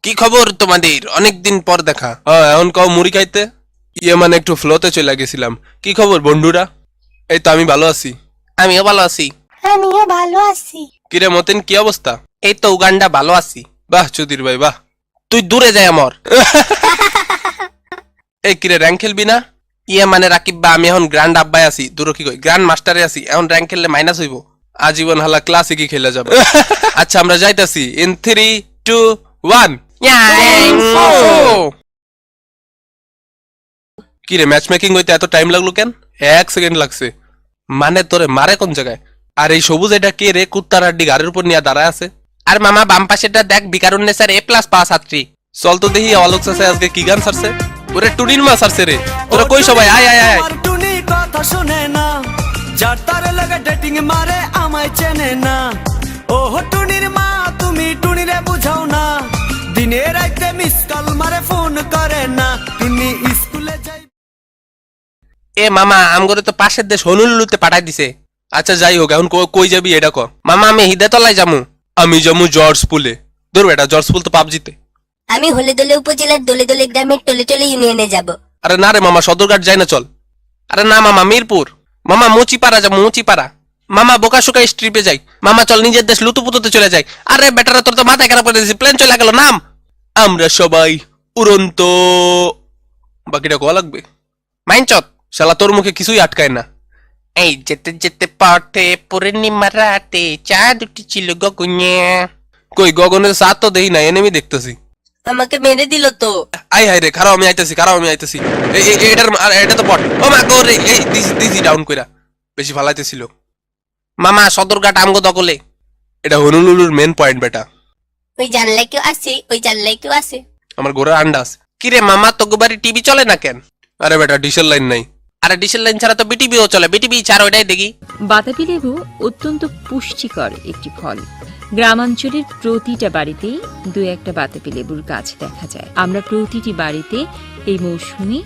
কি খবর তোমাদের? অনেকদিন পর দেখা। এখন কও মুড়ি খাইতে। মানে একটু ফ্লোতে চলে গেছিলাম। কি খবর বন্ধুরা? এই তো আমি ভালো আছি। আমিও ভালো আছি। আমিও ভালো আছি। কিরে মতেন, কি অবস্থা? এই তো উগান্ডা ভালো আছি। বাহ চুদির ভাই বাহ। তুই দূরে যাই আমার। এই কিরে র্যাঙ্ক খেলবি না? মানে রাকিব বা আমি এখন গ্র্যান্ড আব্বাই আছি, দূর কি কই গ্র্যান্ড মাস্টারে আছি। এখন র্যাঙ্ক খেললে মাইনাস হইব। আজীবন হালা ক্লাসিকই খেলে যাবে। আচ্ছা আমরা যাইতাছি ইন 3, 2, 1। কিরে ম্যাচ মেকিং হইতে এত টাইম লাগলো কেন? 1 সেকেন্ড লাগছে। মানে তোরে মারে কোন জায়গায়? আর এই সবুজ এটা কে রে? কুত্তার আড্ডি গাড়ির উপর নিয়ে দাঁড়ায় আছে। আর মামা বাম পাশেটা দেখ, বিকারুন্নেসার A+ পাওয়া ছাত্রী। চল তো দেখি অলোক চাচা আজকে কি গান ছাড়ছে। ওরে টুনির মা ছাড়ছে রে। তোরা কই সবাই? আয় আয় আয়। টুনি কথা শুনে না, যার তারে লাগে ডেটিং মারে আমায় চেনে না। ও টুনির মা তুমি টুনিরে বুঝাও না, দিনে রাতে মিস কল মারে ফোন করে না। টুনি স্কুলে যাই। এ মামা আমগরে তো পাশের দেশ হনুলুলুতে পাঠাই দিছে। আচ্ছা যাই হোক, এখন কই যাবি এটা ক। মামা আমি হিদাতলায় যামু। আমি যাবো জর্জ পুলে। ধরো এটা জর্জ পুল তো পাবজিতে। আমি হলেদলে উপজেলার দলে দলে গ্রামের টলে টলে ইউনিয়নে যাব। আরে না রে মামা, সদরঘাট যাই না, চল। আরে না মামা মিরপুর। মামা মুচিপাড়া যাবো, মুচিপাড়া। মামা বোকাশোকা স্ট্রিপে যাই। মামা চল নিজের দেশ লুতুপুতুতে চলে যাই। আরে বেটারা তোর তো মাথায় খারাপ করে দিয়েছি, প্লেন চলে গেল, নাম। আমরা সবাই উড়ন্ত। বাকিটা কোয়া লাগবে। মাইনচত শালা তোর মুখে কিছুই আটকায় না। এই যেতে যেতে পথে পূর্ণিমা রাতে চাঁদ উঠেছিল গগনে। কই গগনের সাত তো দেই না, এনেমি দেখতেছি। আমাকে মেরে দিল তো। আই হাই রে, খারাপ আমি আইতাছি, খারাপ আমি আইতাছি। এটা তো বট। ও মা গো রে, এই দিছি ডাউন কইরা। বেশি ফালাইতেছিল। মামা সদরঘাট আমগো দখলে। এটা হনুলুলুর মেন পয়েন্ট বেটা। ওই জানলায় কেউ আছে, ওই জানলায় কেউ আছে। আমার ঘোড়ার আন্ডা আছে। কিরে মামা তোকে বাড়ি টিভি চলে না কেন? আরে বেটা ডিশেল লাইন নাই। আরে ডিশেল লাইন ছাড়া তো বিটিভিও চলে, বিটিভি ছাড়া ওইটাই দেখি। বাতাবি লেবু অত্যন্ত পুষ্টিকর একটি ফল। গ্রামাঞ্চলের প্রতিটা বাড়িতেই দু একটা বাতাবি লেবুর গাছ দেখা যায়। আমরা প্রতিটি বাড়িতে এই মৌসুমে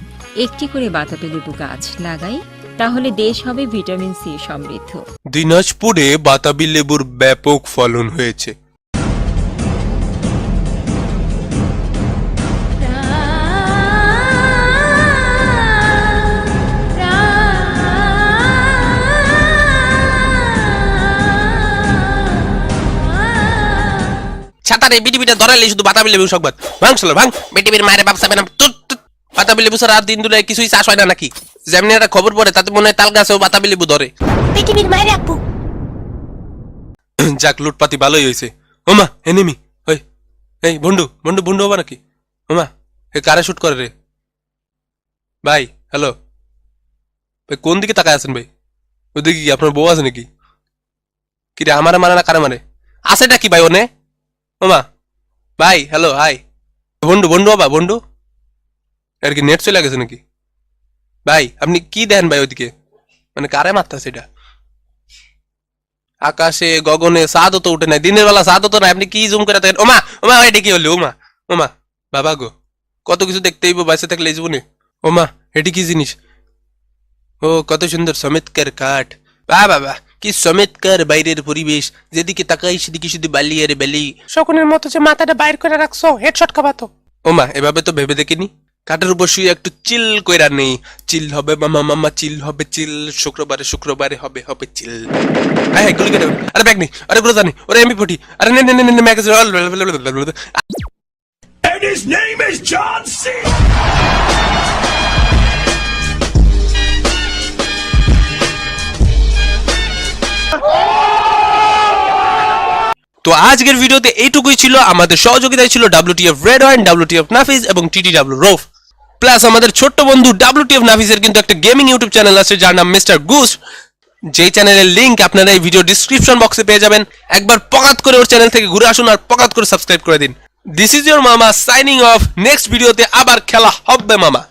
একটি করে বাতাবি লেবু গাছ লাগাই, তাহলে দেশ হবে ভিটামিন সি সমৃদ্ধ। দিনাজপুরে বাতাবি লেবুর ব্যাপক ফলন হয়েছে। ছাতারে বিটিভিটা ধরাইলে শুধু বাতাবি লেবু সংবাদ। ভাঙ চলো ভাঙ। বিটিভির মায়ের বাপ চাবে না। বাতাবি লেবু ছাড়া দিন দুলে কিছুই চাষ হয় না নাকি? যেমনি একটা খবর পড়ে তাতে মনে হয় তাল গাছেও বাতাবি লেবু ধরে। পৃথিবীর মায়ের আপু। যাক লুটপাতি ভালোই হয়েছে। ওমা এনিমি। ওই এই বন্ধু বন্ধু বন্ধু হবা নাকি? ওমা এ কারে শুট করে রে? ভাই হ্যালো ভাই, কোন দিকে তাকায় আছেন ভাই? ওদিকে কি আপনার বউ আছে নাকি? কি রে, আমারে মারে না কারে মারে? আছেটা কি ভাই ওনে? ওমা ভাই হ্যালো হাই। বন্ধু বন্ধু হবা বন্ধু? আর কি নেট চলে গেছে নাকি? ভাই আপনি কি দেন ভাই ওদিকে? মানে কারে মারতেছে এটা? আকাশে গগনে চাঁদও তো উঠে নাই, দিনের বেলা চাঁদও তো নাই, আপনি কি জুম করে থাকেন? ওমা ওমা এটা কি হলো? ওমা ওমা বাবা গো, কত কিছু দেখতে হইব বাইসে থাকলে এই জীবনে। ওমা এটি কি জিনিস? ও কত সুন্দর চমৎকার কাঠ। বাহ বাবা কি চমৎকার বাইরের পরিবেশ, যেদিকে তাকাই সেদিকে শুধু বালি আর বালি। শকুনের মতো যে মাথাটা বাইর করে রাখছো, হেডশট খাবাতো। ওমা এভাবে তো ভেবে দেখিনি। কাঠের উপর শুয়ে একটু চিল কইরা নেই। চিল হবে মামা মামা, চিল হবে চিল। শুক্রবারে শুক্রবারে হবে হবে চিল। হ্যাঁ গুলি কেটে। আরে ব্যাগ নেই, আরে গুলো জানি, ওরে MP40, আরে নে নে নে নে magazine. And his name is John C. তো আজকের ভিডিওতে এইটুকুই ছিল। আমাদের সহযোগিতায় ছিল WTF রেড ওয়াইন, WTF নাফিস এবং TTW রোফ। প্লাস আমাদের ছোট্ট বন্ধু WTF নাফিসের কিন্তু একটা গেমিং ইউটিউব চ্যানেল আছে যার নাম মিস্টার গুস, যেই চ্যানেলের লিংক আপনারা এই ভিডিও ডিসক্রিপশন বক্সে পেয়ে যাবেন। একবার পকাত করে ওর চ্যানেল থেকে ঘুরে আসুন আর পকাত করে সাবস্ক্রাইব করে দিন। দিস ইজ ইউর মামা সাইনিং অফ। নেক্সট ভিডিওতে আবার খেলা হবে মামা।